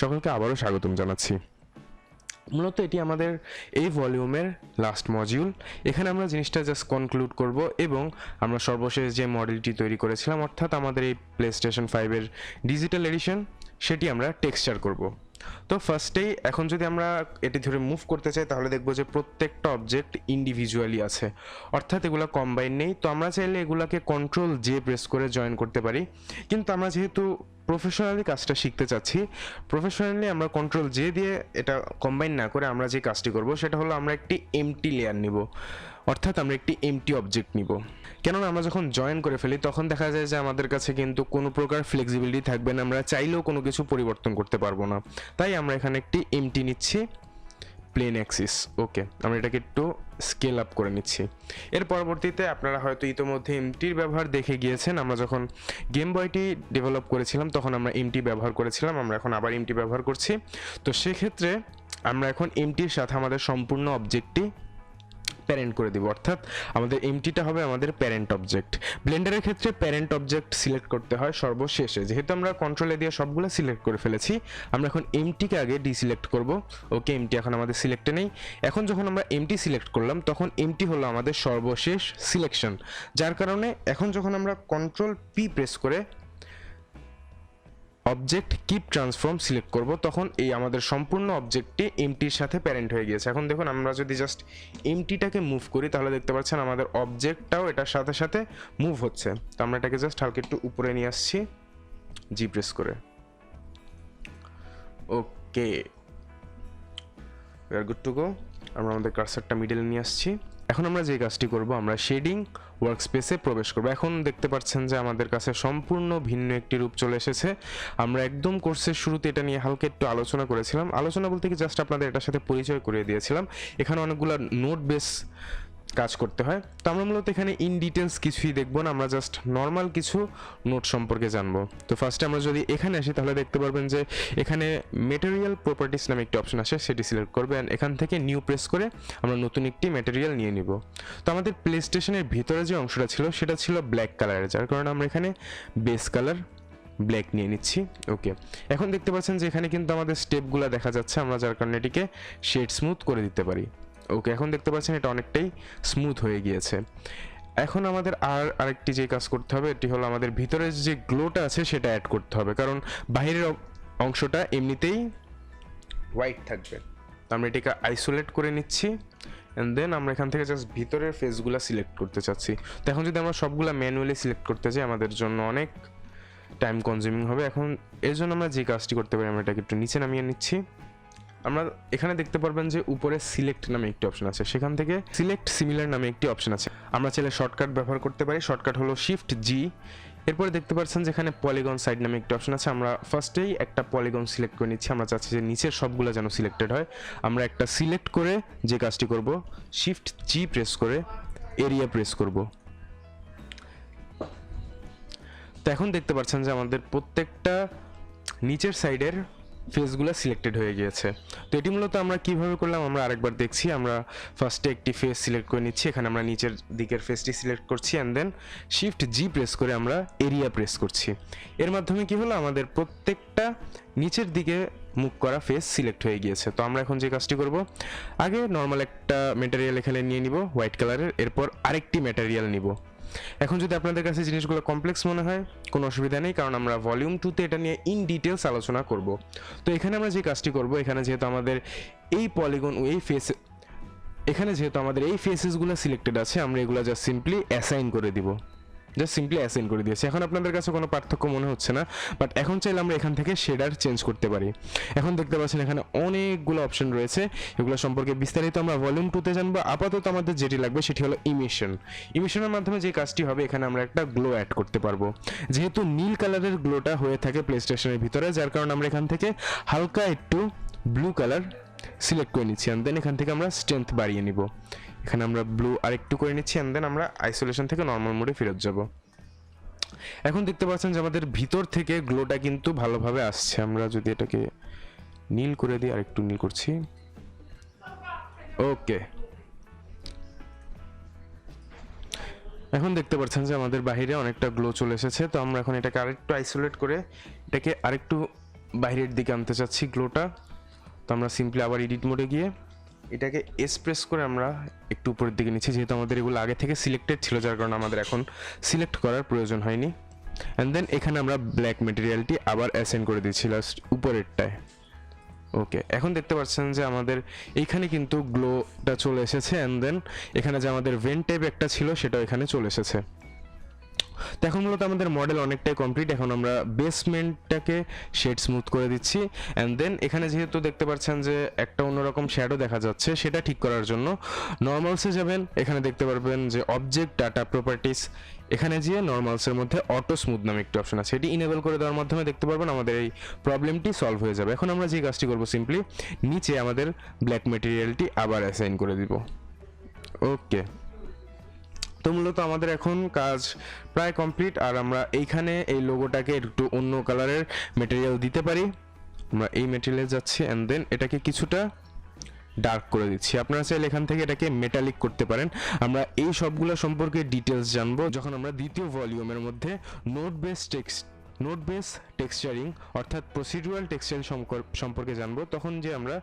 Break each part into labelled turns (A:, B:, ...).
A: সকলকে আবারও স্বাগতম জানাচ্ছি। মূলত এটি আমাদের এই ভলিউমের লাস্ট মডিউল। এখানে আমরা জিনিসটা জাস্ট কনক্লুড করব এবং আমরা সর্বশেষ যে মডেলটি তৈরি করেছিলাম অর্থাৎ আমাদের এই প্লেস্টেশন 5-এর ডিজিটাল এডিশন সেটি আমরা টেক্সচার করব। তো ফার্স্টেই এখন যদি আমরা এটি ধরে মুভ করতে চাই তাহলে দেখব যে প্রত্যেকটা অবজেক্ট ইন্ডিভিজুয়ালি আছে, অর্থাৎ এগুলো কম্বাইন নেই। তো আমরা চাইলে এগুলোকে কন্ট্রোল জে প্রেস করে জয়েন করতে পারি, কিন্তু আমরা যেহেতু প্রফেশনালি কাজটা শিখতে চাচ্ছি, প্রফেশনালি আমরা কন্ট্রোল জে দিয়ে এটা কম্বাইন না করে আমরা যে কাজটি করব সেটা হলো আমরা একটি এমটি লেয়ার নিব, অর্থাৎ আমরা একটি এমটি অবজেক্ট নিব। কেননা আমরা যখন জয়েন করে ফেলি তখন দেখা যায় যে আমাদের কাছে কিন্তু কোনো প্রকার ফ্লেক্সিবিলিটি থাকবে না, আমরা চাইলেও কোনো কিছু পরিবর্তন করতে পারবো না। তাই আমরা এখানে একটি এমটি নিচ্ছি, প্লেন অ্যাক্সিস। ওকে, আমরা এটাকে একটু স্কেল আপ করে নিচ্ছি। এর পরবর্তীতে আপনারা হয়তো ইতোমধ্যে এমটির ব্যবহার দেখে গিয়েছেন। আমরা যখন গেম বয়টি ডেভেলপ করেছিলাম তখন আমরা এমটি ব্যবহার করেছিলাম, আমরা এখন আবার এমটি ব্যবহার করছি। তো সেক্ষেত্রে আমরা এখন এমটির সাথে আমাদের সম্পূর্ণ অবজেক্টটি প্যারেন্ট করে দিব, অর্থাৎ আমাদের এমটিটা হবে আমাদের প্যারেন্ট অবজেক্ট। ব্লেন্ডারের ক্ষেত্রে প্যারেন্ট অবজেক্ট সিলেক্ট করতে হয় সর্বশেষে, যেহেতু আমরা কন্ট্রোলে দিয়ে সবগুলো সিলেক্ট করে ফেলেছি আমরা এখন এমটিকে আগে ডিসিলেক্ট করব। ওকে, এমটি এখন আমাদের সিলেক্টে নেই। এখন যখন আমরা এমটি সিলেক্ট করলাম তখন এমটি হলো আমাদের সর্বশেষ সিলেকশন, যার কারণে এখন যখন আমরা কন্ট্রোল পি প্রেস করে অবজেক্ট কিপ ট্রান্সফর্ম সিলেক্ট করব তখন এই আমাদের সম্পূর্ণ অবজেক্টটি এমটির সাথে প্যারেন্ট হয়ে গিয়েছে। এখন দেখুন আমরা যদি জাস্ট এমটিটাকে মুভ করি তাহলে দেখতে পাচ্ছেন আমাদের অবজেক্টটাও এটার সাথে সাথে মুভ হচ্ছে। তো আমরা এটাকে জাস্ট হালকা একটু উপরে নিয়ে আসছি জি প্রেস করে। Okay, we are good to go. আমরা আমাদের কার্সারটা মিডলে নিয়ে আসছি। এখন আমরা যে কাজটি করব, আমরা শেডিং ওয়ার্কস্পেসে প্রবেশ করব। এখন দেখতে পাচ্ছেন যে আমাদের কাছে সম্পূর্ণ ভিন্ন একটি রূপ চলে এসেছে। আমরা একদম কোর্সের শুরুতে এটা নিয়ে হালকা একটু আলোচনা করেছিলাম, আলোচনা বলতে কি জাস্ট আপনাদের এটার সাথে পরিচয় করিয়ে দিয়েছিলাম। এখানে অনেকগুলো নোট বেস কাজ করতে হয়। তো আমরা মূলত এখানে ইন ডিটেলস কিছুই দেখবো না, আমরা জাস্ট নর্মাল কিছু নোট সম্পর্কে জানবো। তো ফার্স্টে আমরা যদি এখানে আসি তাহলে দেখতে পারবেন যে এখানে মেটেরিয়াল প্রপার্টিস নামে একটি অপশন আসে, সেটি সিলেক্ট করবে অ্যান্ড এখান থেকে নিউ প্রেস করে আমরা নতুন একটি ম্যাটেরিয়াল নিয়ে নিব। তো আমাদের প্লে স্টেশনের ভিতরে যে অংশটা ছিল সেটা ছিল ব্ল্যাক কালারের, যার কারণে আমরা এখানে বেস কালার ব্ল্যাক নিয়ে নিচ্ছি। ওকে, এখন দেখতে পাচ্ছেন যে এখানে কিন্তু আমাদের স্টেপগুলো দেখা যাচ্ছে, আমরা যার কারণে এটিকে শেড স্মুথ করে দিতে পারি। ওকে, এখন দেখতে পাচ্ছেন এটা অনেকটাই স্মুথ হয়ে গিয়েছে। এখন আমাদের আরেকটি যে কাজ করতে হবে এটি হলো আমাদের ভিতরের যে গ্লোটা আছে সেটা অ্যাড করতে হবে, কারণ বাইরের অংশটা এমনিতেই হোয়াইট থাকবে। আমরা এটিকে আইসোলেট করে নিচ্ছি অ্যান্ড দেন আমরা এখান থেকে জাস্ট ভিতরের ফেসগুলো সিলেক্ট করতে চাচ্ছি। তো এখন যদি আমরা সবগুলো ম্যানুয়ালি সিলেক্ট করতে চাই আমাদের জন্য অনেক টাইম কনজিউমিং হবে। এখন এর জন্য আমরা যে কাজটি করতে পারি, আমরা এটাকে একটু নিচে নামিয়ে নিচ্ছি। আমরা এখানে দেখতে পারবেন যে উপরে সিলেক্ট নামে একটি অপশন আছে, সেখান থেকে সিলেক্ট সিমিলার নামে একটি অপশন আছে। আমরা চাইলে শর্টকাট ব্যবহার করতে পারি, শর্টকাট হলো শিফট জি। এরপরে দেখতে পাচ্ছেন যে এখানে পলিগন সাইড নামে একটি অপশন আছে, আমরা ফার্স্টেই একটা পলিগন সিলেক্ট করে নিচ্ছি। আমরা চাচ্ছি যে নিচের সবগুলো যেন সিলেক্টেড হয়। আমরা একটা সিলেক্ট করে যে কাজটি করব, শিফট জি প্রেস করে এরিয়া প্রেস করব। তো এখন দেখতে পাচ্ছেন যে আমাদের প্রত্যেকটা নিচের সাইডের ফেসগুলো সিলেক্টেড হয়ে গিয়েছে। তো এটি মূলত আমরা কিভাবে করলাম আমরা আরেকবার দেখছি। আমরা ফার্স্টে একটি ফেস সিলেক্ট করে নিচ্ছি, এখানে আমরা নিচের দিকের ফেসটি সিলেক্ট করছি and then shift G press করে আমরা এরিয়া প্রেস করছি। এর মাধ্যমে কি হলো, আমাদের প্রত্যেকটা নিচের দিকে মুভ করা ফেস সিলেক্ট হয়ে গিয়েছে। তো আমরা এখন যে কাজটি করব, আগে নর্মাল একটা ম্যাটেরিয়াল এখানে নিয়ে নিব হোয়াইট কালারের, এরপর আরেকটি ম্যাটেরিয়াল নিব। এখন যদি আপনাদের কাছে জিনিসগুলো কমপ্লেক্স মনে হয় কোনো অসুবিধা নেই, কারণ আমরা ভলিউম 2-তে এটা নিয়ে ইন ডিটেলস আলোচনা করব। তো এখানে আমরা যে কাজটি করব, এখানে যেহেতু আমাদের এই পলিগন এখানে যেহেতু আমাদের এই ফেসেসগুলো সিলেক্টেড আছে, আমরা এগুলো জাস্ট সিম্পলি অ্যাসাইন করে দিব, জাস্ট সিম্পলি অ্যাসাইন করে দিয়েছি। এখন আপনাদের কাছে কোনো পার্থক্য মনে হচ্ছে না, বাট এখন চাইলে আমরা এখান থেকে শেডার চেঞ্জ করতে পারি। এখন দেখতে পাচ্ছেন এখানে অনেকগুলো অপশন রয়েছে, এগুলো সম্পর্কে বিস্তারিত আমরা ভলিউম 2-তে জানবো। আপাতত আমাদের যেটি লাগবে সেটি হলো ইমিশন। ইমিশনের মাধ্যমে যে কাজটি হবে, এখানে আমরা একটা গ্লো অ্যাড করতে পারবো। যেহেতু নীল কালারের গ্লোটা হয়ে থাকে প্লে স্টেশনের ভিতরে, যার কারণে আমরা এখান থেকে হালকা একটু ব্লু কালার সিলেক্ট করে নিচ্ছি অ্যান্ড দেন এখান থেকে আমরা স্ট্রেংথ বাড়িয়ে নিব। এখানে আমরা ব্লু আরেকটু করে নিচ্ছি অ্যান্ড দেন আমরা আইসোলেশন থেকে নর্মাল মোডে ফেরত যাব। এখন দেখতে পাচ্ছেন যে আমাদের ভিতর থেকে গ্লোটা কিন্তু ভালোভাবে আসছে। আমরা যদি এটাকে নীল করে দিই, আরেকটু নীল করছি। ওকে, এখন দেখতে পাচ্ছেন যে আমাদের বাইরে অনেকটা গ্লো চলে এসেছে। তো আমরা এখন এটাকে আরেকটু আইসোলেট করে এটাকে আরেকটু বাইরের দিকে আনতে চাচ্ছি গ্লোটা। তো আমরা সিম্পলি আবার এডিট মোডে গিয়ে এটাকে প্রেস করে আমরা একটু উপরের দিকে নিচ্ছি, যেহেতু আমাদের এগুলো আগে থেকে সিলেক্টেড ছিল, যার কারণে আমাদের এখন সিলেক্ট করার প্রয়োজন হয়নি। অ্যান্ড দেন এখানে আমরা ব্ল্যাক মেটেরিয়ালটি আবার অ্যাসাইন করে দিচ্ছি লাস্ট উপরেরটায়। ওকে, এখন দেখতে পাচ্ছেন যে আমাদের এইখানে কিন্তু গ্লোটা চলে এসেছে। অ্যান্ড দেন এখানে যে আমাদের ভেন্ট টাইপ একটা ছিল সেটাও এখানে চলে এসেছে। তো এখন মূলত আমাদের মডেল অনেকটাই কমপ্লিট। এখন আমরা বেসমেন্টটাকে শেড স্মুথ করে দিচ্ছি। অ্যান্ড দেন এখানে যেহেতু দেখতে পাচ্ছেন যে একটা অন্যরকম শ্যাডো দেখা যাচ্ছে, সেটা ঠিক করার জন্য নর্মালসে যাবেন। এখানে দেখতে পারবেন যে অবজেক্ট ডাটা প্রপার্টিস, এখানে গিয়ে নর্মালসের মধ্যে অটো স্মুথ নামে একটি অপশন আছে, এটি ইনেবল করে দেওয়ার মাধ্যমে দেখতে পারবেন আমাদের এই প্রবলেমটি সলভ হয়ে যাবে। এখন আমরা যে কাজটি করব, সিম্পলি নিচে আমাদের ব্ল্যাক মেটেরিয়ালটি আবার অ্যাসাইন করে দিব। ওকে, তো মূলত আমাদের এখন কাজ প্রায় কমপ্লিট। আর আমরা এইখানে এই লোগোটাকে একটু অন্য কালারের মেটেরিয়াল দিতে পারি। আমরা এই মেটেরিয়ালে যাচ্ছি অ্যান্ড দেন এটাকে কিছুটা ডার্ক করে দিচ্ছি। আপনারা চাইলে এখান থেকে এটাকে মেটালিক করতে পারেন। আমরা এই সবগুলো সম্পর্কে ডিটেলস জানবো যখন আমরা দ্বিতীয় ভলিউমের মধ্যে নোড বেস টেক্সচারিং অর্থাৎ প্রসিডিউরাল টেক্সচারিং সম্পর্কে জানবো, তখন যে আমরা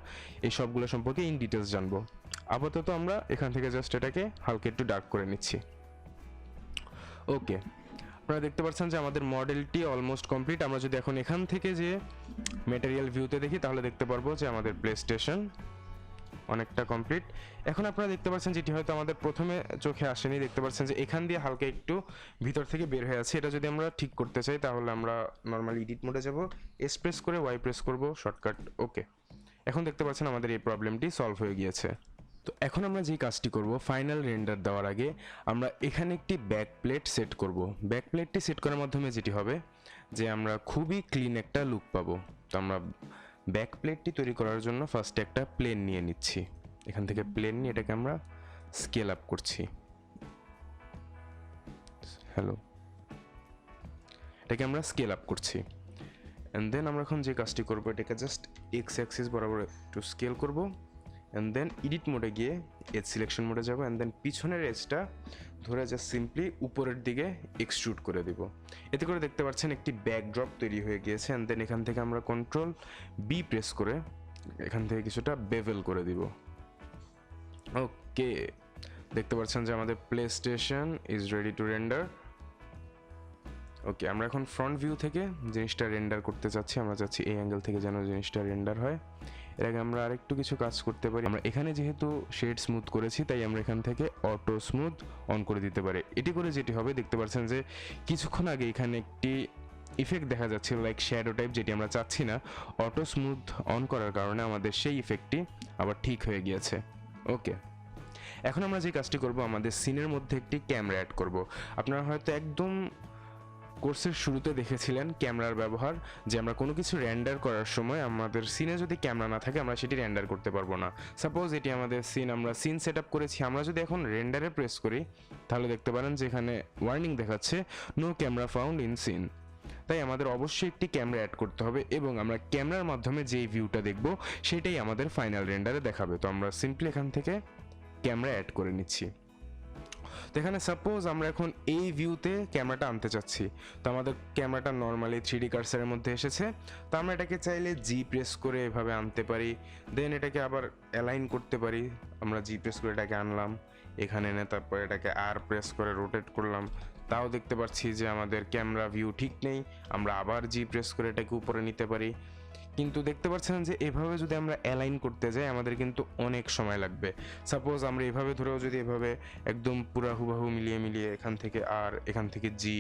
A: এই সবগুলো সম্পর্কে ইন ডিটেলস জানবো। আপাতত আমরা এখান থেকে জাস্ট এটাকে হালকা একটু ডার্ক করে নিচ্ছি। ওকে, আপনারা দেখতে পাচ্ছেন যে আমাদের মডেলটি অলমোস্ট কমপ্লিট। আমরা যদি এখন এখান থেকে যে ম্যাটেরিয়াল ভিউতে দেখি, তাহলে দেখতে পারবো যে আমাদের প্লে স্টেশন অনেকটা কমপ্লিট। এখন আপনারা দেখতে পাচ্ছেন যেটি হয়তো আমাদের প্রথমে চোখে আসেনি, দেখতে পাচ্ছেন যে এখান দিয়ে হালকা একটু ভিতর থেকে বের হয়ে আছে। এটা যদি আমরা ঠিক করতে চাই, তাহলে আমরা নর্মালি এডিট মোডে যাব, প্রেস করে ওয়াই প্রেস করব, শর্টকাট। ওকে, এখন দেখতে পাচ্ছেন আমাদের এই প্রবলেমটি সলভ হয়ে গিয়েছে। তো এখন আমরা যে কাজটি করব, ফাইনাল রেন্ডার দেওয়ার আগে আমরা এখানে একটি ব্যাক প্লেট সেট করব। ব্যাক প্লেটটি সেট করার মাধ্যমে যেটি হবে যে আমরা খুবই ক্লিন একটা লুক পাবো। তো আমরা ব্যাক প্লেটটি তৈরি করার জন্য ফার্স্টে একটা প্লেন নিয়ে নিচ্ছি। এখান থেকে প্লেন নিয়ে এটাকে আমরা স্কেল আপ করছি। এটাকে আমরা স্কেল আপ করছি। অ্যান্ড দেন আমরা এখন যে কাজটি করবো, এটাকে জাস্ট এক্স অ্যাক্সিস বরাবর একটু স্কেল করব। অ্যান্ড দেন এডিট মোডে গিয়ে এজ সিলেকশন মোডে যাব। অ্যান্ড দেন পিছনের এজটা ধরে জাস্ট সিম্পলি উপরের দিকে এক্সট্রুড করে দিব। এতে করে দেখতে পাচ্ছেন একটি ব্যাকড্রপ তৈরি হয়ে গিয়েছে। অ্যান্ড দেন এখান থেকে আমরা কন্ট্রোল বি প্রেস করে এখান থেকে কিছুটা বেভেল করে দিব। ওকে, দেখতে পাচ্ছেন যে আমাদের play station is ready to render. Okay, আমরা এখন ফ্রন্ট ভিউ থেকে জিনিসটা রেন্ডার করতে চাচ্ছি। আমরা চাচ্ছি এই অ্যাঙ্গেল থেকে যেন জিনিসটা রেন্ডার হয়। এর আগে আমরা আরেকটু কিছু কাজ করতে পারি। আমরা এখানে যেহেতু শেড স্মুথ করেছি, তাই আমরা এখান থেকে অটো স্মুথ অন করে দিতে পারি। এটি করে যেটি হবে, দেখতে পাচ্ছেন যে কিছুক্ষণ আগে এখানে একটি ইফেক্ট দেখা যাচ্ছিল লাইক শ্যাডো টাইপ, যেটি আমরা চাচ্ছি না। অটো স্মুথ অন করার কারণে আমাদের সেই ইফেক্টটি আবার ঠিক হয়ে গিয়েছে। ওকে, এখন আমরা যে কাজটি করব, আমাদের সিনের মধ্যে একটি ক্যামেরা অ্যাড করব। আপনারা হয়তো একদম কোর্সের শুরুতে দেখেছিলেন ক্যামেরার ব্যবহার, যে আমরা কোনো কিছু রেন্ডার করার সময় আমাদের সিনে যদি ক্যামেরা না থাকে, আমরা সেটি রেন্ডার করতে পারবো না। সাপোজ এটি আমাদের সিন, আমরা সিন সেট আপ করেছি। আমরা যদি এখন রেন্ডারে প্রেস করি, তাহলে দেখতে পারেন যে এখানে ওয়ার্নিং দেখাচ্ছে no camera found in scene. তাই আমাদের অবশ্যই একটি ক্যামেরা অ্যাড করতে হবে, এবং আমরা ক্যামেরার মাধ্যমে যেই ভিউটা দেখব সেটাই আমাদের ফাইনাল রেন্ডারে দেখাবে। তো আমরা সিম্পলি এখান থেকে ক্যামেরা অ্যাড করে নিচ্ছি। তো এখানে সাপোজ আমরা এখন এই ভিউতে ক্যামেরাটা আনতে চাচ্ছি। তো আমাদের ক্যামেরাটা নর্মালি 3D কার্সারের মধ্যে এসেছে। তো আমরা এটাকে চাইলে জি প্রেস করে এভাবে আনতে পারি। দেন এটাকে আবার অ্যালাইন করতে পারি। আমরা জি প্রেস করে এটাকে আনলাম, এখানে এনে তারপর এটাকে আর প্রেস করে রোটেট করলাম। তাও দেখতে পাচ্ছি যে আমাদের ক্যামেরা ভিউ ঠিক নেই। আমরা আবার জি প্রেস করে এটাকে উপরে নিতে পারি। কিন্তু দেখতে পাচ্ছেন যে এভাবে যদি আমরা অ্যালাইন করতে যাই, আমাদের কিন্তু অনেক সময় লাগবে। সাপোজ আমরা এভাবে ধরেও যদি এভাবে একদম পুরা হুবাহু মিলিয়ে এখান থেকে আর এখান থেকে জি,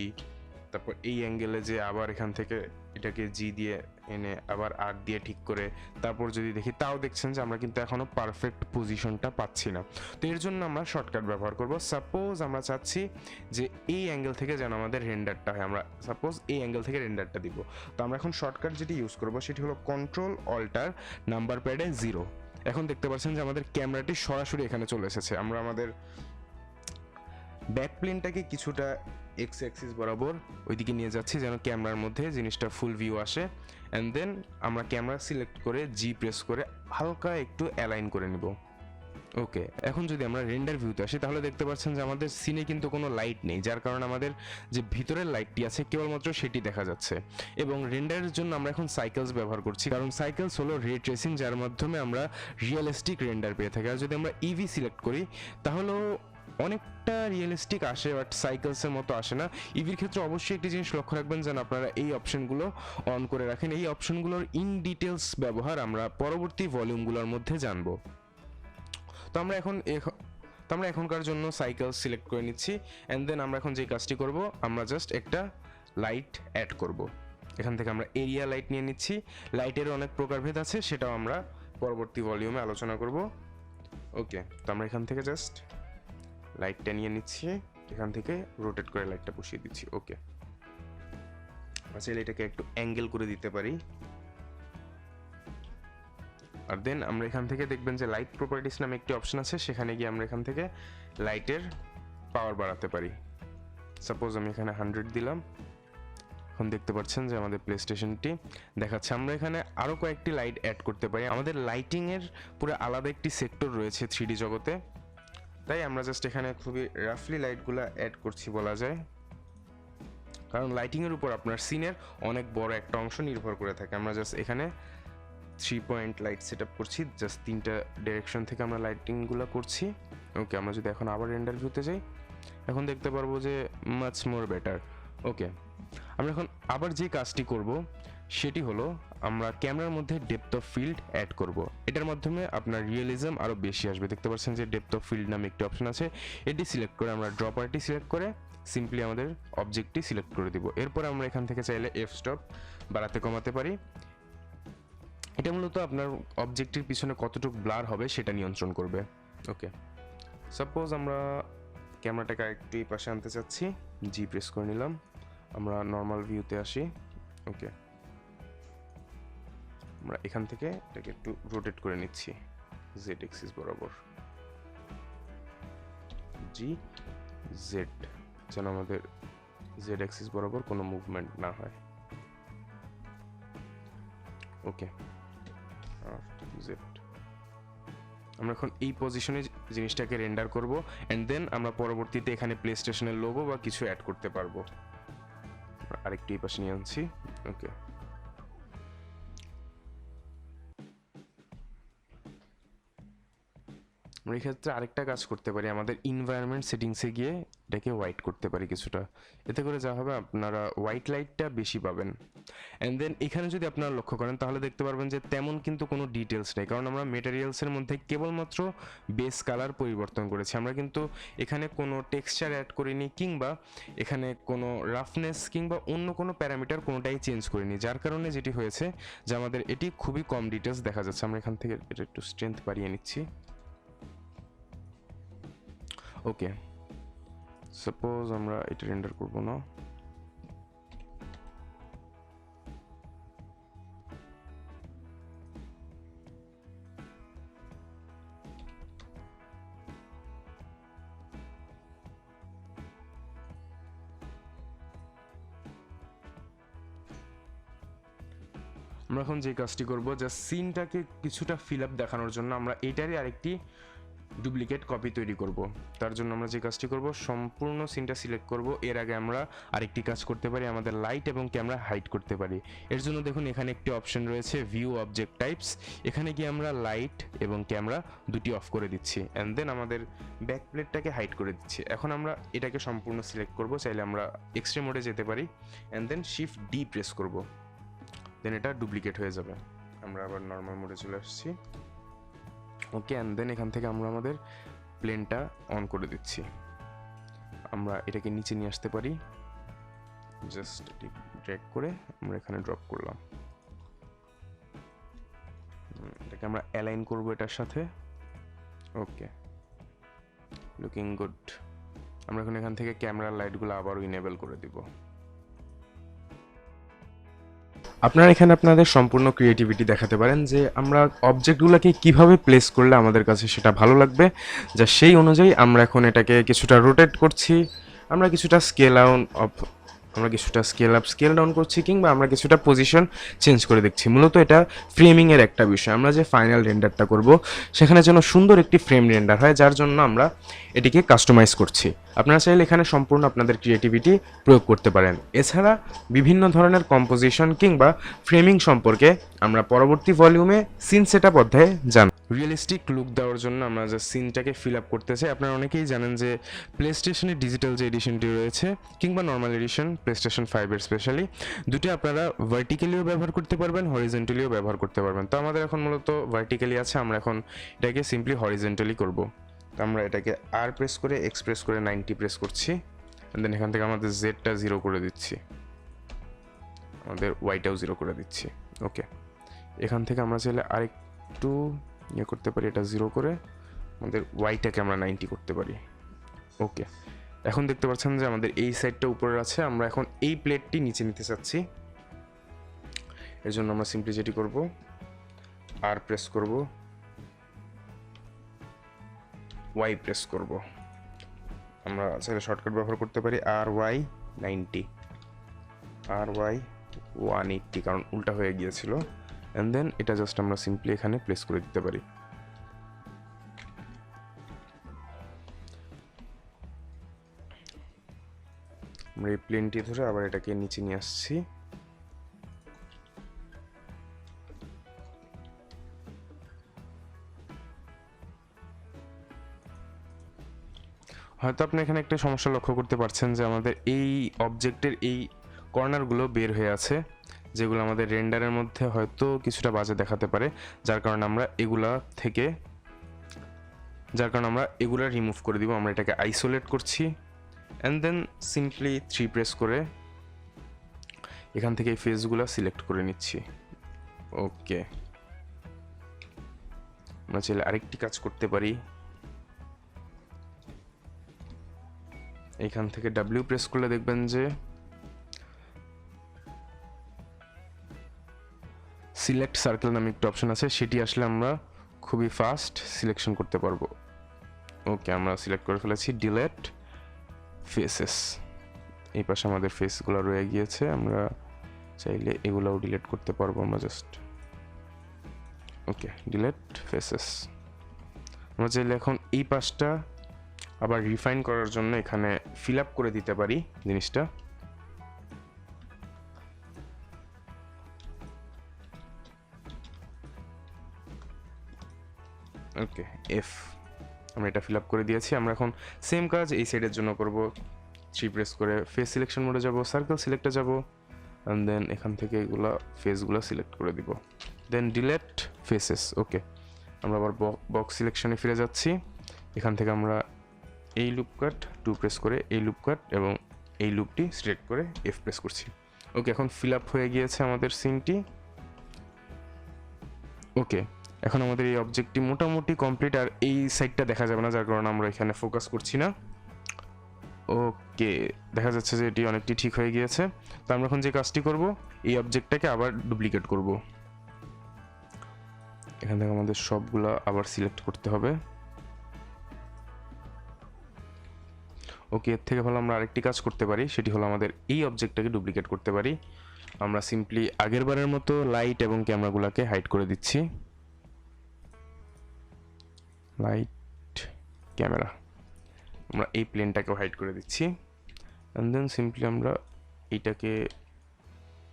A: তারপর এই অ্যাঙ্গেলে যে আবার এখান থেকে এটাকে জি দিয়ে এনে আবার আর দিয়ে ঠিক করে তারপর যদি দেখি, তাও দেখছেন যে আমরা কিন্তু এখনো পারফেক্ট পজিশনটা পাচ্ছি না। তো এর জন্য আমরা শর্টকাট ব্যবহার করব। সাপোজ আমরা চাচ্ছি যে এই অ্যাঙ্গেল থেকে যেন আমাদের রেন্ডারটা হয়, আমরা সাপোজ এই অ্যাঙ্গেল থেকে রেন্ডারটা দিব। তো আমরা এখন শর্টকাট যেটি ইউজ করব সেটি হলো কন্ট্রোল অল্টার নাম্বার প্যাডে 0। এখন দেখতে পাচ্ছেন যে আমাদের ক্যামেরাটি সরাসরি এখানে চলে এসেছে। আমরা আমাদের ব্যাক প্লেনটাকে কিছুটা এক্স অ্যাক্সিস বরাবর ওইদিকে নিয়ে যাচ্ছি যেন ক্যামেরার মধ্যে জিনিসটা ফুল ভিউ আসে। অ্যান্ড দেন আমরা ক্যামেরা সিলেক্ট করে জি প্রেস করে হালকা একটু অ্যালাইন করে নিব। ওকে, এখন যদি আমরা রেন্ডার ভিউতে আসি তাহলে দেখতে পাচ্ছেন যে আমাদের সিনে কিন্তু কোনো লাইট নেই, যার কারণে আমাদের যে ভিতরের লাইটটি আছে কেবলমাত্র সেটি দেখা যাচ্ছে। এবং রেন্ডারের জন্য আমরা এখন সাইকেলস ব্যবহার করছি, কারণ সাইকেলস হলো রে ট্রেসিং, যার মাধ্যমে আমরা রিয়েলিস্টিক রেন্ডার পেয়ে থাকি। আর যদি আমরা ইভি সিলেক্ট করি তাহলেও অনেকটা রিয়েলিস্টিক আসে, বাট সাইকেলসের মতো আসে না। ইভির ক্ষেত্রে অবশ্যই একটি জিনিস লক্ষ্য রাখবেন যেন আপনারা এই অপশনগুলো অন করে রাখেন। এই অপশনগুলোর ইন ডিটেলস ব্যবহার আমরা পরবর্তী ভলিউমগুলোর মধ্যে জানবো। তো আমরা এখনকার জন্য সাইকেল সিলেক্ট করে নিচ্ছি, অ্যান্ড দেন আমরা এখন যে কাজটি করব, আমরা জাস্ট একটা লাইট অ্যাড করব। এখান থেকে আমরা এরিয়া লাইট নিয়ে নিচ্ছি। লাইটের অনেক প্রকারভেদ আছে, সেটাও আমরা পরবর্তী ভলিউমে আলোচনা করব। ওকে, তো আমরা এখান থেকে জাস্ট লাইটটা নিয়ে নিচ্ছি, এখান থেকে রোটেট করে লাইটটা বসিয়ে দিচ্ছি। ওকে, আচ্ছা, এটাকে একটু অ্যাঙ্গেল করে দিতে পারি। আর দেন আমরা এখান থেকে দেখবেন যে লাইট প্রপার্টিস নামে একটি অপশন আছে, সেখানে গিয়ে আমরা এখান থেকে লাইটের পাওয়ার বাড়াতে পারি। সাপোজ আমি এখানে 100 দিলাম, এখন দেখতে পাচ্ছেন যে আমাদের প্লে স্টেশনটি দেখাচ্ছে। আমরা এখানে আরও কয়েকটি লাইট অ্যাড করতে পারি। আমাদের লাইটিংয়ের পুরো আলাদা একটি সেক্টর রয়েছে 3D জগতে, তাই আমরা জাস্ট এখানে খুবই রাফলি লাইটগুলো অ্যাড করছি বলা যায়, কারণ লাইটিংয়ের উপর আপনার সিনের অনেক বড় একটা অংশ নির্ভর করে থাকে। আমরা জাস্ট এখানে 3 পয়েন্ট লাইট সেট আপ করছি, জাস্ট 3টা ডিরেকশন থেকে আমরা লাইটিংগুলো করছি। ওকে, আমরা যদি এখন আবার রেন্ডার ভিউতে যাই, এখন দেখতে পারবো যে মাচ মোর বেটার। ওকে, আমরা এখন আবার যে কাজটি করব সেটি হলো আমরা ক্যামেরার মধ্যে ডেপথ অফ ফিল্ড অ্যাড করব। এটার মাধ্যমে আপনার রিয়েলিজম আরও বেশি আসবে। দেখতে পাচ্ছেন যে ডেপথ অফ ফিল্ড নামে একটি অপশন আছে, এটি সিলেক্ট করে আমরা ড্র পার্টি সিলেক্ট করে সিম্পলি আমাদের অবজেক্টটি সিলেক্ট করে দিব। এরপর আমরা এখান থেকে চাইলে এফ স্টপ বাড়াতে কমাতে পারি। এটা মূলত আপনার অবজেক্টের পিছনে কতটুকু ব্লার হবে সেটা নিয়ন্ত্রণ করবে। ওকে, সাপোজ আমরা ক্যামেরাটাকে আরেকটু এই পাশে আনতে চাচ্ছি, জি প্রেস করে নিলাম, আমরা নর্মাল ভিউতে আসি। ওকে, আমরা এখান থেকে এটাকে একটু রোটেট করে নিচ্ছি জেড এক্সিস বরাবর, জি জেড, যেন আমাদের জেড এক্সিস বরাবর কোনো মুভমেন্ট না হয়। ওকে, জেড, আমরা এখন এই পজিশনে জিনিসটাকে রেন্ডার করব, এন্ড দেন আমরা পরবর্তীতে এখানে প্লে স্টেশনের লোগো বা কিছু অ্যাড করতে পারবো। আরেকটু এই পাশে নিয়ে আনছি। ওকে, আমরা এই ক্ষেত্রে আরেকটা কাজ করতে পারি, আমাদের এনভায়রনমেন্ট সেটিংসে গিয়ে এটাকে হোয়াইট করতে পারি কিছুটা। এতে করে যা হবে আপনারা হোয়াইট লাইটটা বেশি পাবেন। অ্যান্ড দেন এখানে যদি আপনারা লক্ষ্য করেন তাহলে দেখতে পারবেন যে তেমন কিন্তু কোনো ডিটেলস নেই, কারণ আমরা মেটেরিয়ালসের মধ্যে কেবলমাত্র বেস কালার পরিবর্তন করেছি। আমরা কিন্তু এখানে কোনো টেক্সচার অ্যাড করিনি, কিংবা এখানে কোনো রাফনেস কিংবা অন্য কোনো প্যারামিটার কোনোটাই চেঞ্জ করিনি, যার কারণে যেটি হয়েছে যে আমাদের এটি খুবই কম ডিটেলস দেখা যাচ্ছে। আমরা এখান থেকে এটা একটু স্ট্রেংথ বাড়িয়ে নিচ্ছি। ওকে, সাপোজ আমরা এটা রেন্ডার করব না, আমরা এখন যে কাজটি করব, জাস্ট সিনটাকে কিছুটা ফিল আপ দেখানোর জন্য আমরা এটারই আরেকটি ডুপ্লিকেট কপি তৈরি করব। তার জন্য আমরা যে কাজটি করব, সম্পূর্ণ সিনটা সিলেক্ট করব। এর আগে আমরা আরেকটি কাজ করতে পারি, আমাদের লাইট এবং ক্যামেরা হাইড করতে পারি। এর জন্য দেখুন এখানে একটি অপশন রয়েছে ভিউ অবজেক্ট টাইপস, এখানে গিয়ে আমরা লাইট এবং ক্যামেরা দুটি অফ করে দিচ্ছি, অ্যান্ড দেন আমাদের ব্যাক প্লেটটাকে হাইড করে দিচ্ছি। এখন আমরা এটাকে সম্পূর্ণ সিলেক্ট করব, চাইলে আমরা এক্সট্রিম মোডে যেতে পারি, and then shift D press করব, দেন এটা ডুপ্লিকেট হয়ে যাবে। আমরা আবার নর্মাল মোডে চলে আসছি। ওকে, অ্যান্ড দেন এখান থেকে আমরা আমাদের প্লেনটা অন করে দিচ্ছি। আমরা এটাকে নিচে নিয়ে আসতে পারি, জাস্ট ড্র্যাগ করে আমরা এখানে ড্রপ করলাম। এটাকে আমরা অ্যালাইন করব এটার সাথে। ওকে, লুকিং গুড। আমরা এখন এখান থেকে ক্যামেরার লাইটগুলো আবারও ইনেবল করে দিব। আপনারা এখানে আপনাদের সম্পূর্ণ ক্রিয়েটিভিটি দেখাতে পারেন যে আমরা অবজেক্টগুলোকে কিভাবে প্লেস করলে আমাদের কাছে সেটা ভালো লাগবে, যা সেই অনুযায়ী আমরা এখন এটাকে কিছুটা রোটেট করছি, আমরা কিছুটা স্কেল আমরা কিছুটা স্কেল আপ স্কেল ডাউন করছি, কিংবা আমরা কিছুটা পজিশন চেঞ্জ করে দেখছি। মূলত এটা ফ্রেমিংয়ের একটা বিষয়। আমরা যে ফাইনাল রেন্ডারটা করব সেখানে যেন সুন্দর একটি ফ্রেম রেন্ডার হয়, যার জন্য আমরা এটিকে কাস্টমাইজ করছি। আপনারা চাইলে এখানে সম্পূর্ণ আপনাদের ক্রিয়েটিভিটি প্রয়োগ করতে পারেন। এছাড়া বিভিন্ন ধরনের কম্পোজিশন কিংবা ফ্রেমিং সম্পর্কে আমরা পরবর্তী ভলিউমে সিন সেটআপ অধ্যায়ে জানব। রিয়েলিস্টিক লুক দেওয়ার জন্য আমরা যে সিনটাকে ফিল আপ করতে চাই, আপনারা অনেকেই জানেন যে প্লে স্টেশনের ডিজিটাল যে এডিশনটি রয়েছে কিংবা নর্মাল এডিশন প্লেস্টেশন 5-এর স্পেশালি, দুটি আপনারা ভার্টিক্যালিও ব্যবহার করতে পারবেন, হরিজেন্টালিও ব্যবহার করতে পারবেন। তো আমাদের এখন মূলত ভার্টিক্যালি আছে, আমরা এখন এটাকে সিম্পলি হরিজেন্টালি করব। তো আমরা এটাকে আর প্রেস করে এক্সপ্রেস করে 90 প্রেস করছি, দেন এখান থেকে আমাদের জেডটা 0 করে দিচ্ছি, আমাদের ওয়াইটাও 0 করে দিচ্ছি। ওকে, এখান থেকে আমরা চাইলে আরেকটু ইয়ে করতে পারি, এটা 0 করে আমাদের ওয়াইটাকে আমরা 90 করতে পারি। ওকে, এখন দেখতে পাচ্ছেন যে আমাদের এই সাইডটা উপরে আছে, আমরা এখন এই প্লেটটি নিচে নিতে চাচ্ছি। এর জন্য আমরা সিম্পলি যেটি করব, আর প্রেস করব, ওয়াই প্রেস করব। আমরা চাইলে শর্টকাট ব্যবহার করতে পারি আর ওয়াই 90, আর ওয়াই 180, কারণ উল্টা হয়ে গিয়েছিল। অ্যান্ড দেন এটা জাস্ট আমরা সিম্পলি এখানে প্লেস করে দিতে পারি। আমরা এই প্লেনটি ধরে আবার এটাকে নিচে নিয়ে আসছি। হয়তো আপনি এখানে একটা সমস্যা লক্ষ্য করতে পারছেন যে আমাদের এই অবজেক্টের এই কর্নারগুলো বের হয়ে আছে, যেগুলো আমাদের রেন্ডারের মধ্যে হয়তো কিছুটা বাজে দেখাতে পারে, যার কারণে আমরা এগুলা রিমুভ করে দিব। আমরা এটাকে আইসোলেট করছি, অ্যান্ড দেন সিম্পলি 3 প্রেস করে এখান থেকে এই ফেসগুলো সিলেক্ট করে নিচ্ছি। ওকে, আমরা চাইলে আরেকটি কাজ করতে পারি, এখান থেকে ডাব্লিউ প্রেস করলে দেখবেন যে সিলেক্ট সার্কেল নামে একটা অপশন আছে, সেটি আসলে আমরা খুবই ফাস্ট সিলেকশন করতে পারবো। ওকে, আমরা সিলেক্ট করে ফেলেছি ডিলেট ফেসেস। এই পাশে আমাদের ফেসগুলো রয়ে গিয়েছে, আমরা চাইলে এগুলোও ডিলিট করতে পারবো। আমরা জাস্ট ওকে, ডিলেট ফেসেস। আমরা চাইলে এখন এই পাশটা আবার রিফাইন করার জন্য এখানে ফিল আপ করে দিতে পারি জিনিসটা। ওকে, এফ, আমরা এটা ফিল আপ করে দিয়েছি। আমরা এখন সেম কাজ এই সাইডের জন্য করব। 3 প্রেস করে ফেস সিলেকশন মোডে যাব, সার্কেল সিলেক্টে যাব, অ্যান্ড দেন এখান থেকে এগুলো ফেসগুলো সিলেক্ট করে দিব, দেন ডিলেট ফেসেস। ওকে, আমরা আবার বক্স সিলেকশনে ফিরে যাচ্ছি। এখান থেকে আমরা এই লুপ কাট 2 প্রেস করে এই লুপ কাট এবং এই লুপটি সিলেক্ট করে এফ প্রেস করছি। ওকে, এখন ফিল আপ হয়ে গিয়েছে আমাদের সিনটি। ওকে, এখন আমাদের এই অবজেক্টটি মোটামুটি কমপ্লিট, আর এই সাইডটা দেখা যাবে না, যার কারণে আমরা এখানে ফোকাস করছি না। ওকে, দেখা যাচ্ছে যে এটি অনেকটি ঠিক হয়ে গিয়েছে। তো আমরা এখন যে কাজটি করব, এই অবজেক্টটাকে আবার ডুপ্লিকেট করব। এখান থেকে আমাদের সবগুলো আবার সিলেক্ট করতে হবে। ওকে, এর থেকে ভালো আমরা আরেকটি কাজ করতে পারি, সেটি হলো আমাদের এই অবজেক্টটাকে ডুপ্লিকেট করতে পারি। আমরা সিম্পলি আগের বারের মতো লাইট এবং ক্যামেরাগুলোকে হাইড করে দিচ্ছি। লাইট, ক্যামেরা, আমরা এই প্লেনটাকেও হাইড করে দিচ্ছি, অ্যান্ড দেন সিম্পলি আমরা এইটাকে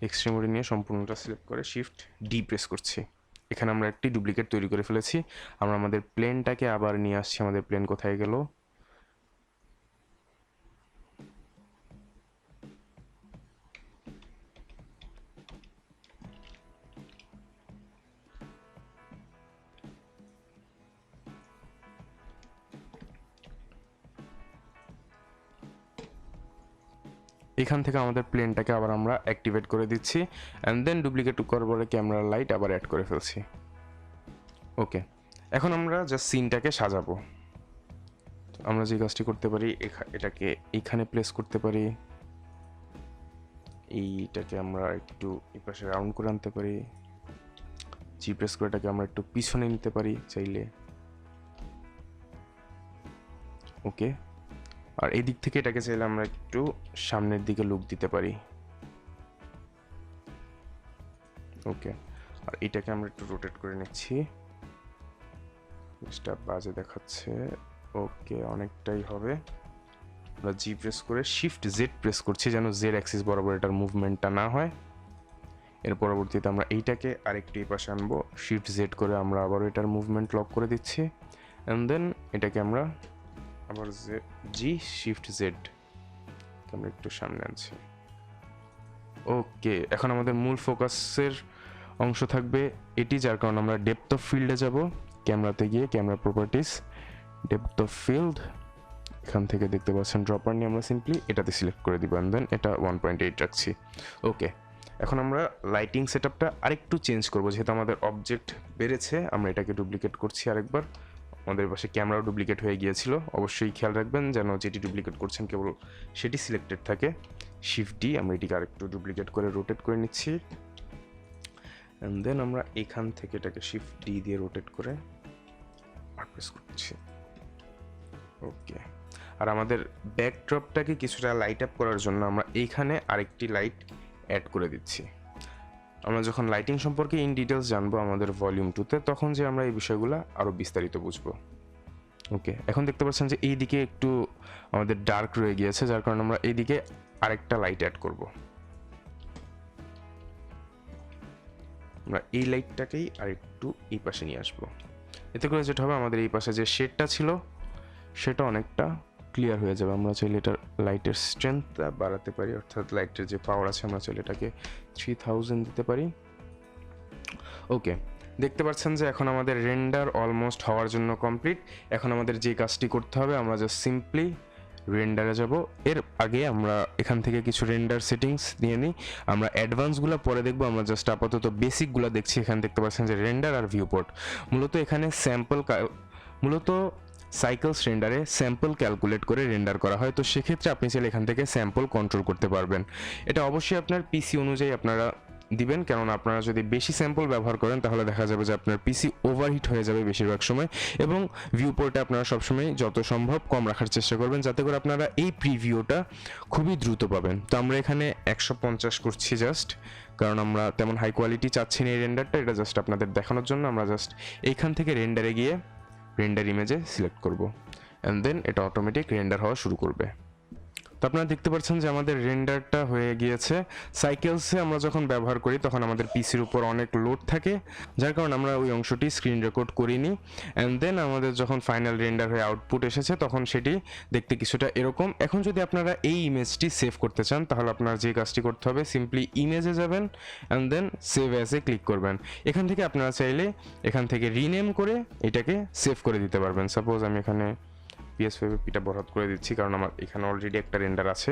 A: এক্সট্রিম মোডে নিয়ে সম্পূর্ণটা সিলেক্ট করে শিফট ডি প্রেস করছি। এখানে আমরা একটি ডুপ্লিকেট তৈরি করে ফেলেছি। আমরা আমাদের প্লেনটাকে আবার নিয়ে আসছি। আমাদের প্লেন কোথায় গেল? এখান থেকে আমাদের প্লেনটাকে আবার আমরা অ্যাক্টিভেট করে দিচ্ছি, অ্যান্ড দেন ডুপ্লিকেট করার পরে ক্যামেরার লাইট আবার অ্যাড করে ফেলছি। ওকে, এখন আমরা জাস্ট সিনটাকে সাজাবো। আমরা যে কাজটি করতে পারি, এটাকে এইখানে প্লেস করতে পারি, এইটাকে আমরা একটু এই পাশে রাউন্ড করে আনতে পারি, জি প্রেস করে এটাকে আমরা একটু পিছনে নিতে পারি চাইলে। ওকে, আর এই দিক থেকে এটাকে চাইলে আমরা একটু সামনের দিকে লুক দিতে পারি। ওকে, আর এটাকে আমরা একটু রোটেট করে নিচ্ছি, জিনিসটা বাজে দেখাচ্ছে। ওকে, অনেকটাই হবে। আমরা জি প্রেস করে শিফট জেড প্রেস করছি যেন জেড অ্যাক্সিস বরাবর এটার মুভমেন্টটা না হয়। এর পরবর্তীতে আমরা এইটাকে আরেকটু এই পাশে আনবো, শিফট জেড করে আমরা আবারও এটার মুভমেন্ট লক করে দিচ্ছি। অ্যান্ড দেন এটাকে আমরা আবার জি শিফট জেড আমরা একটু সামনে আনছি। ওকে, এখন আমাদের মূল ফোকাসের অংশ থাকবে এটি, যার কারণে আমরা ডেপথ অফ ফিল্ডে যাব। ক্যামেরাতে গিয়ে camera properties, depth of field, এখান থেকে দেখতে পাচ্ছেন ড্রপার নিয়ে আমরা সিম্পলি এটাতে সিলেক্ট করে দিব। অ্যান্ড দেন এটা 1.8 রাখছি। ওকে, এখন আমরা লাইটিং সেটআপটা আরেকটু চেঞ্জ করব, যেহেতু আমাদের অবজেক্ট বেড়েছে। আমরা এটাকে ডুপ্লিকেট করছি আরেকবার। আমাদের পাশে ক্যামেরাও ডুপ্লিকেট হয়ে গিয়েছিল, অবশ্যই খেয়াল রাখবেন যেন যেটি ডুপ্লিকেট করছেন কেবল সেটি সিলেক্টেড থাকে। শিফট ডি, আমরা এটিকে আরেকটু ডুপ্লিকেট করে রোটেট করে নিচ্ছি। অ্যান্ড দেন আমরা এখান থেকে এটাকে শিফট ডি দিয়ে রোটেট করে প্রেস করছি। ওকে, আর আমাদের ব্যাকড্রপটাকে কিছুটা লাইট আপ করার জন্য আমরা এইখানে আরেকটি লাইট অ্যাড করে দিচ্ছি। আমরা যখন লাইটিং সম্পর্কে ইন ডিটেলস জানবো আমাদের ভলিউম 2-তে, তখন যে আমরা এই বিষয়গুলো আরও বিস্তারিত বুঝবো। ওকে, এখন দেখতে পাচ্ছেন যে এই দিকে একটু আমাদের ডার্ক রয়ে গিয়েছে, যার কারণে আমরা এইদিকে আরেকটা লাইট অ্যাড করব। আমরা এই লাইটটাকেই আরেকটু এই পাশে নিয়ে আসবো। এতে করে যেটা হবে, আমাদের এই পাশে যে শেডটা ছিল সেটা অনেকটা ক্লিয়ার হয়ে যাবে। আমরা চাইলে এটার লাইটের স্ট্রেংথটা বাড়াতে পারি, অর্থাৎ লাইটের যে পাওয়ার আছে আমরা চাইলে এটাকে 3000 দিতে পারি। ওকে, দেখতে পাচ্ছেন যে এখন আমাদের রেন্ডার অলমোস্ট হওয়ার জন্য কমপ্লিট। এখন আমাদের যে কাজটি করতে হবে, আমরা জাস্ট সিম্পলি রেন্ডারে যাব। এর আগে আমরা এখান থেকে কিছু রেন্ডার সেটিংস নিয়ে নিই। আমরা অ্যাডভান্সগুলো পরে দেখবো, আমরা জাস্ট আপাতত বেসিকগুলো দেখছি। এখানে দেখতে পাচ্ছেন যে রেন্ডার আর ভিউপোর্ট, মূলত এখানে সাইকেলস রেন্ডারে স্যাম্পল ক্যালকুলেট করে রেন্ডার করা হয়। তো সেক্ষেত্রে আপনি চাইলে এখান থেকে স্যাম্পল কন্ট্রোল করতে পারবেন। এটা অবশ্যই আপনার পিসি অনুযায়ী আপনারা দিবেন, কেননা আপনারা যদি বেশি স্যাম্পল ব্যবহার করেন তাহলে দেখা যাবে যে আপনার পিসি ওভারহিট হয়ে যাবে বেশিরভাগ সময়। এবং ভিউ পোর্টে আপনারা সবসময় যত সম্ভব কম রাখার চেষ্টা করবেন, যাতে করে আপনারা এই প্রিভিউটা খুবই দ্রুত পাবেন। তো আমরা এখানে 150 করছি জাস্ট, কারণ আমরা তেমন হাই কোয়ালিটি চাচ্ছি না এই রেন্ডারটা। এটা জাস্ট আপনাদের দেখানোর জন্য। আমরা জাস্ট এইখান থেকে রেন্ডারে গিয়ে রেন্ডার ইমেজে সিলেক্ট করব, অ্যান্ড দেন এটা অটোমেটিক রেন্ডার হওয়া শুরু করবে। তো আপনারা দেখতে পাচ্ছেন যে আমাদের রেন্ডারটা হয়ে গিয়েছে। সাইকেলসে আমরা যখন ব্যবহার করি তখন আমাদের পিসির উপর অনেক লোড থাকে, যার কারণে আমরা ওই অংশটি স্ক্রিন রেকর্ড করিনি। অ্যান্ড দেন আমাদের যখন ফাইনাল রেন্ডার হয়ে আউটপুট এসেছে তখন সেটি দেখতে কিছুটা এরকম। এখন যদি আপনারা এই ইমেজটি সেভ করতে চান তাহলে আপনার যে কাজটি করতে হবে, সিম্পলি ইমেজে যাবেন অ্যান্ড দেন সেভ অ্যাজে ক্লিক করবেন। এখান থেকে আপনারা চাইলে এখান থেকে রিনেম করে এটাকে সেভ করে দিতে পারবেন। সাপোজ আমি এখানে PS5 পিটা বরবাদ করে দিচ্ছি, কারণ আমার এখানে অলরেডি একটা রেন্ডার আছে।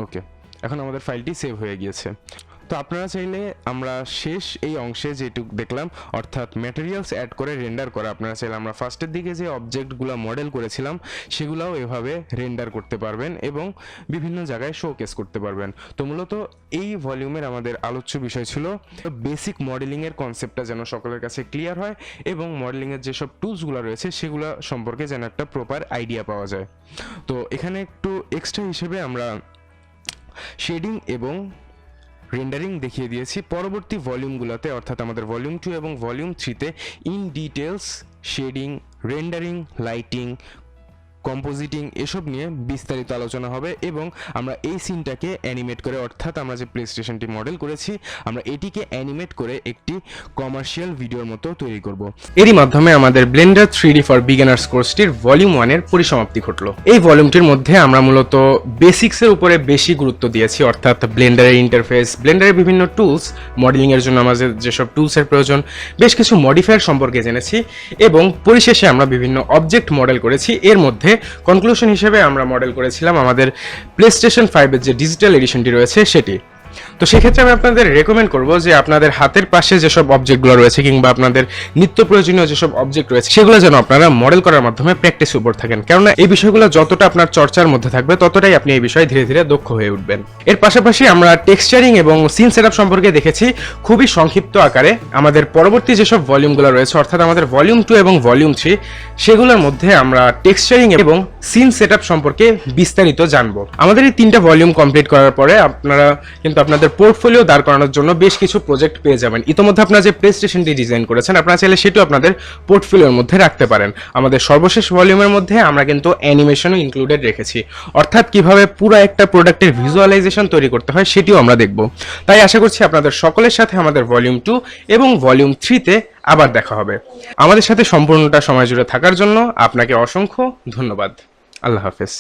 A: ওকে, এখন আমাদের ফাইলটি সেভ হয়ে গিয়েছে। তো আপনারা চাইলে আমরা শেষ এই অংশে যেটুকু দেখলাম, অর্থাৎ ম্যাটেরিয়ালস অ্যাড করে রেন্ডার করা, আপনারা চাইলে আমরা ফার্স্টের দিকে যে অবজেক্টগুলো মডেল করেছিলাম সেগুলোও এভাবে রেন্ডার করতে পারবেন এবং বিভিন্ন জায়গায় শোকেস করতে পারবেন। তো মূলত এই ভলিউমের আমাদের আলোচ্য বিষয় ছিল বেসিক মডেলিংয়ের কনসেপ্টটা যেন সকলের কাছে ক্লিয়ার হয় এবং মডেলিংয়ের যেসব টুলসগুলো রয়েছে সেগুলো সম্পর্কে যেন একটা প্রপার আইডিয়া পাওয়া যায়। তো এখানে একটু এক্সট্রা হিসেবে আমরা শেডিং এবং রেন্ডারিং দেখিয়ে দিয়েছি। পরবর্তী ভলিউমগুলোতে, অর্থাৎ আমাদের ভলিউম 2 এবং ভলিউম 3-তে in details shading, rendering, lighting, compositing এসব নিয়ে বিস্তারিত আলোচনা হবে এবং আমরা এই সিনটাকে অ্যানিমেট করে, অর্থাৎ আমরা যে প্লে স্টেশনটি মডেল করেছি আমরা এটিকে অ্যানিমেট করে একটি কমার্শিয়াল ভিডিওর মতো তৈরি করব। এরই মাধ্যমে আমাদের ব্লেন্ডার 3D ফর বিগিনার্স কোর্সটির ভলিউম 1-এর পরিসমাপ্তি ঘটলো। এই ভলিউমটির মধ্যে আমরা মূলত বেসিক্সের উপরে বেশি গুরুত্ব দিয়েছি, অর্থাৎ ব্লেন্ডারের ইন্টারফেস, ব্লেন্ডারের বিভিন্ন টুলস, মডেলিংয়ের জন্য আমাদের যেসব টুলসের প্রয়োজন, বেশ কিছু মডিফায়ার সম্পর্কে জেনেছি এবং পরিশেষে আমরা বিভিন্ন অবজেক্ট মডেল করেছি। এর মধ্যে কনক্লুশন হিসেবে আমরা মডেল করেছিলাম আমাদের প্লে স্টেশন 5-এর যে ডিজিটাল এডিশনটি রয়েছে সেটি। তো সেক্ষেত্রে আমি আপনাদের রেকমেন্ড করব যে আপনাদের হাতের পাশে যেসব অবজেক্টগুলো রয়েছে কিংবা আপনাদের নিত্য প্রয়োজনীয় যেসব অবজেক্ট রয়েছে সেগুলো যেন আপনারা মডেল করার মাধ্যমে প্র্যাকটিস উপর থাকেন, কেননা এই বিষয়গুলো যতটা আপনার চর্চার মধ্যে থাকবে ততটাই আপনি এই বিষয়ে ধীরে ধীরে দক্ষ হয়ে উঠবেন। এর পাশাপাশি আমরা টেক্সচারিং এবং সিন সেটআপ সম্পর্কে দেখেছি খুবই সংক্ষিপ্ত আকারে। আমাদের পরবর্তী যেসব ভলিউমগুলো রয়েছে অর্থাৎ আমাদের ভলিউম 2 এবং ভলিউম 3 সেগুলোর মধ্যে আমরা টেক্সচারিং এবং সিন সেটআপ সম্পর্কে বিস্তারিত জানবো। আমাদের এই 3টা ভলিউম কমপ্লিট করার পরে আপনারা কিন্তু আপনাদের পোর্টফোলিও দাঁড় করানোর জন্য বেশ কিছু প্রজেক্ট পেয়ে যাবেন। ইতোমধ্যে আপনারা যে প্লে স্টেশনটি ডিজাইন করেছেন আপনারা চাইলে সেটাও আপনাদের পোর্টফোলিওর মধ্যে রাখতে পারেন। আমাদের সর্বশেষ ভলিউমের মধ্যে আমরা কিন্তু অ্যানিমেশনও ইনক্লুডেড রেখেছি, অর্থাৎ কিভাবে পুরো একটা প্রোডাক্টের ভিজুয়ালাইজেশন তৈরি করতে হয় সেটিও আমরা দেখব। তাই আশা করছি আপনাদের সকলের সাথে আমাদের ভলিউম 2 এবং ভলিউম 3-তে আবার দেখা হবে। আমাদের সাথে সম্পূর্ণটা সময় জুড়ে থাকার জন্য আপনাকে অসংখ্য ধন্যবাদ। আল্লাহ হাফেজ।